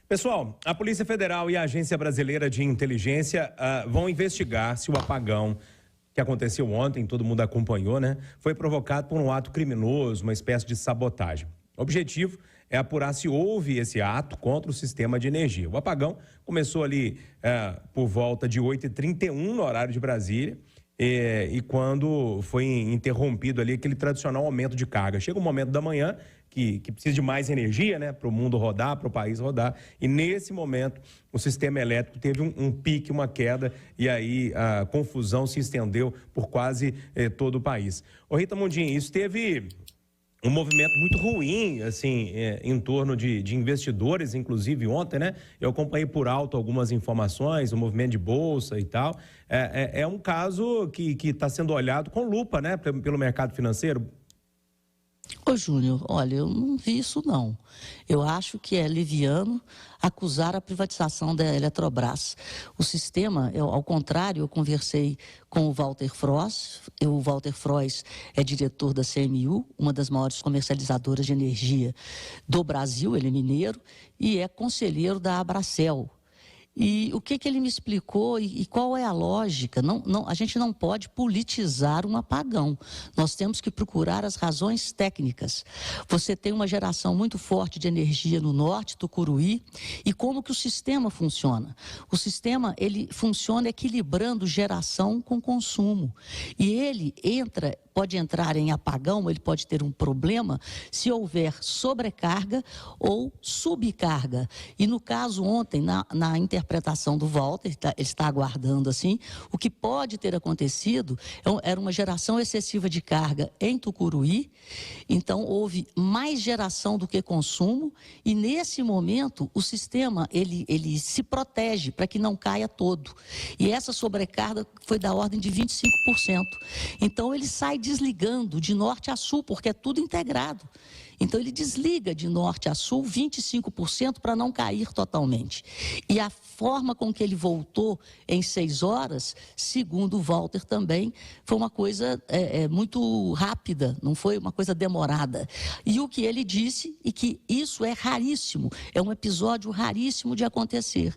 Pessoal, a Polícia Federal e a Agência Brasileira de Inteligência vão investigar se o apagão que aconteceu ontem, todo mundo acompanhou, né? Foi provocado por um ato criminoso, uma espécie de sabotagem. O objetivo é apurar se houve esse ato contra o sistema de energia. O apagão começou ali por volta de 8h31 no horário de Brasília e quando foi interrompido ali aquele tradicional aumento de carga. Chega um momento da manhã que precisa de mais energia, né, para o mundo rodar, para o país rodar, e nesse momento o sistema elétrico teve um pique, uma queda, e aí a confusão se estendeu por quase todo o país. Ô Rita Mundim, isso teve um movimento muito ruim, assim, em torno de investidores, inclusive ontem, né? Eu acompanhei por alto algumas informações, o movimento de bolsa e tal. É um caso que está sendo olhado com lupa, né, pelo mercado financeiro. Ô Júnior, olha, eu não vi isso não. Eu acho que é leviano acusar a privatização da Eletrobras. O sistema, ao contrário, eu conversei com o Walter Frois. O Walter Frois é diretor da CMU, uma das maiores comercializadoras de energia do Brasil, ele é mineiro, e é conselheiro da Abracel. E o que ele me explicou e qual é a lógica? A gente não pode politizar um apagão. Nós temos que procurar as razões técnicas. Você tem uma geração muito forte de energia no norte, Tucuruí, e como que o sistema funciona? O sistema, ele funciona equilibrando geração com consumo. E ele pode entrar em apagão, ele pode ter um problema se houver sobrecarga ou subcarga. E no caso ontem, na interpretação do Walter, ele está aguardando assim, o que pode ter acontecido era uma geração excessiva de carga em Tucuruí, então houve mais geração do que consumo, e nesse momento o sistema ele se protege para que não caia todo. E essa sobrecarga foi da ordem de 25%. Então ele sai desligando de norte a sul, porque é tudo integrado. Então ele desliga de norte a sul 25% para não cair totalmente. E a forma com que ele voltou em 6 horas, segundo o Walter também, foi uma coisa muito rápida, não foi uma coisa demorada. E o que ele disse, e que isso é raríssimo, é um episódio raríssimo de acontecer.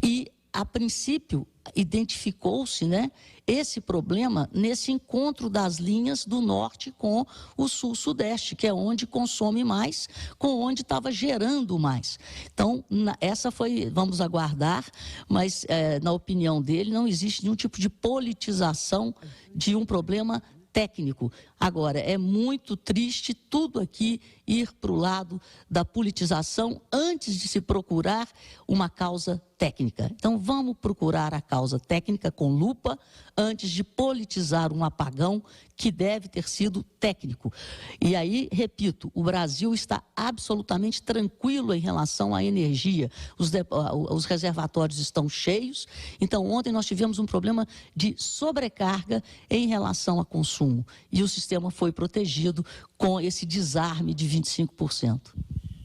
E, a princípio, identificou-se, né, esse problema nesse encontro das linhas do norte com o sul-sudeste, que é onde consome mais, com onde estava gerando mais. Então, essa foi, vamos aguardar, mas na opinião dele não existe nenhum tipo de politização de um problema técnico. Agora, é muito triste tudo aqui ir para o lado da politização antes de se procurar uma causa técnica. Então, vamos procurar a causa técnica com lupa antes de politizar um apagão que deve ter sido técnico. E aí, repito, o Brasil está absolutamente tranquilo em relação à energia. Os reservatórios estão cheios. Então, ontem nós tivemos um problema de sobrecarga em relação a consumo. E o sistema foi protegido com esse desarme de 25%.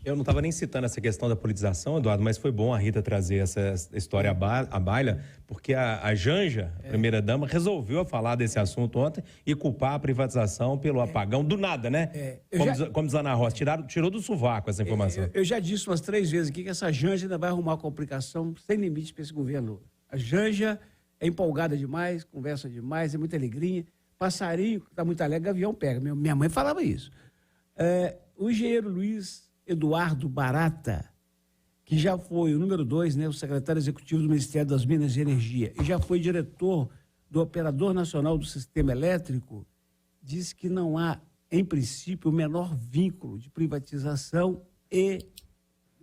Eu não estava nem citando essa questão da politização, Eduardo, mas foi bom a Rita trazer essa história à baila, porque a Janja, primeira-dama, resolveu falar desse assunto ontem e culpar a privatização pelo apagão do nada, né? Como diz lá na roça, tirou do sovaco essa informação. Eu já disse umas 3 vezes aqui que essa Janja ainda vai arrumar complicação sem limite para esse governo. A Janja é empolgada demais, conversa demais, é muita alegria. Passarinho, está muito alegre, gavião pega. Minha mãe falava isso. O engenheiro Luiz Eduardo Barata, que já foi o número 2, né, o secretário executivo do Ministério das Minas e Energia, e já foi diretor do Operador Nacional do Sistema Elétrico, disse que não há, em princípio, o menor vínculo de privatização e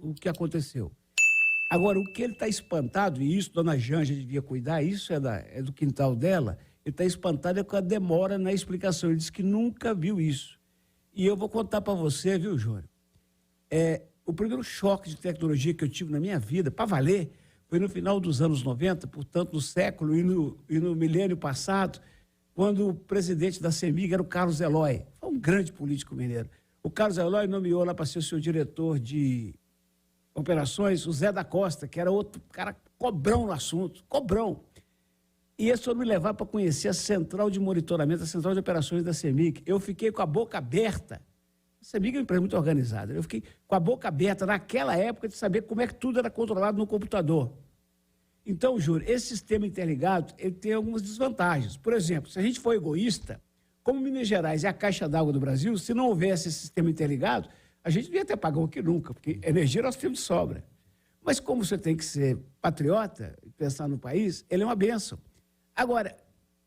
o que aconteceu. Agora, o que ele está espantado, e isso dona Janja devia cuidar, isso é do quintal dela, ele está espantado com a demora na explicação. Ele disse que nunca viu isso. E eu vou contar para você, viu, Júnior? O primeiro choque de tecnologia que eu tive na minha vida, para valer, foi no final dos anos 90, portanto, no século e no milênio passado, quando o presidente da CEMIG era o Carlos Eloy. Foi um grande político mineiro. O Carlos Eloy nomeou lá para ser o seu diretor de operações o Zé da Costa, que era outro cara cobrão no assunto, cobrão. E eles foram me levar para conhecer a central de monitoramento, a central de operações da CEMIG. Eu fiquei com a boca aberta A CEMIG é uma empresa muito organizada. Eu fiquei com a boca aberta naquela época de saber como é que tudo era controlado no computador. Então, Júlio, esse sistema interligado, ele tem algumas desvantagens. Por exemplo, se a gente for egoísta, como Minas Gerais é a caixa d'água do Brasil, se não houvesse esse sistema interligado, a gente não ia ter apagão aqui nunca, porque energia nós temos de sobra. Mas como você tem que ser patriota e pensar no país, ele é uma bênção. Agora,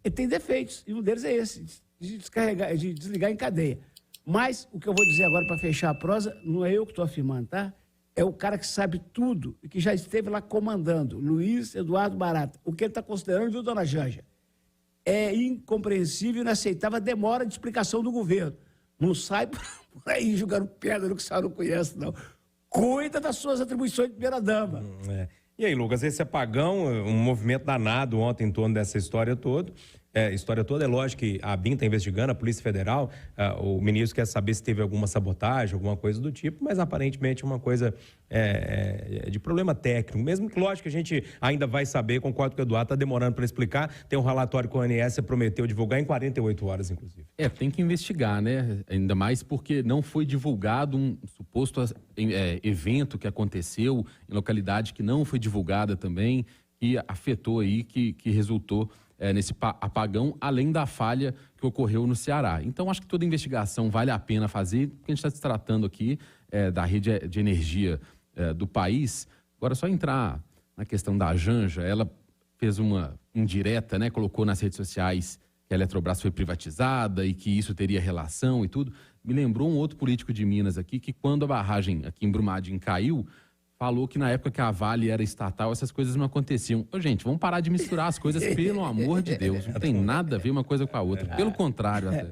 ele tem defeitos, e um deles é esse, de desligar em cadeia. Mas o que eu vou dizer agora para fechar a prosa, não é eu que estou afirmando, tá? É o cara que sabe tudo e que já esteve lá comandando, Luiz Eduardo Barata. O que ele está considerando, viu, dona Janja? É incompreensível e inaceitável a demora de explicação do governo. Não sai por aí jogando pedra no que você não conhece, não. Cuida das suas atribuições de primeira-dama. E aí, Lucas, esse apagão, um movimento danado ontem em torno dessa história toda. É lógico que a ABIN está investigando, a Polícia Federal, o ministro quer saber se teve alguma sabotagem, alguma coisa do tipo, mas aparentemente uma coisa de problema técnico. Mesmo que, lógico, que a gente ainda vai saber, concordo com o Eduardo, está demorando para explicar. Tem um relatório que o ONS prometeu divulgar em 48 horas, inclusive. Tem que investigar, né? Ainda mais porque não foi divulgado um suposto evento que aconteceu em localidade que não foi divulgada também, que afetou aí, que resultou nesse apagão, além da falha que ocorreu no Ceará. Então, acho que toda investigação vale a pena fazer, porque a gente está se tratando aqui da rede de energia do país. Agora, só entrar na questão da Janja, ela fez uma indireta, né? Colocou nas redes sociais que a Eletrobras foi privatizada e que isso teria relação e tudo. Me lembrou um outro político de Minas aqui, que quando a barragem aqui em Brumadinho caiu, falou que na época que a Vale era estatal, essas coisas não aconteciam. Gente, vamos parar de misturar as coisas, pelo amor de Deus. Não tem nada a ver uma coisa com a outra. Pelo contrário, até.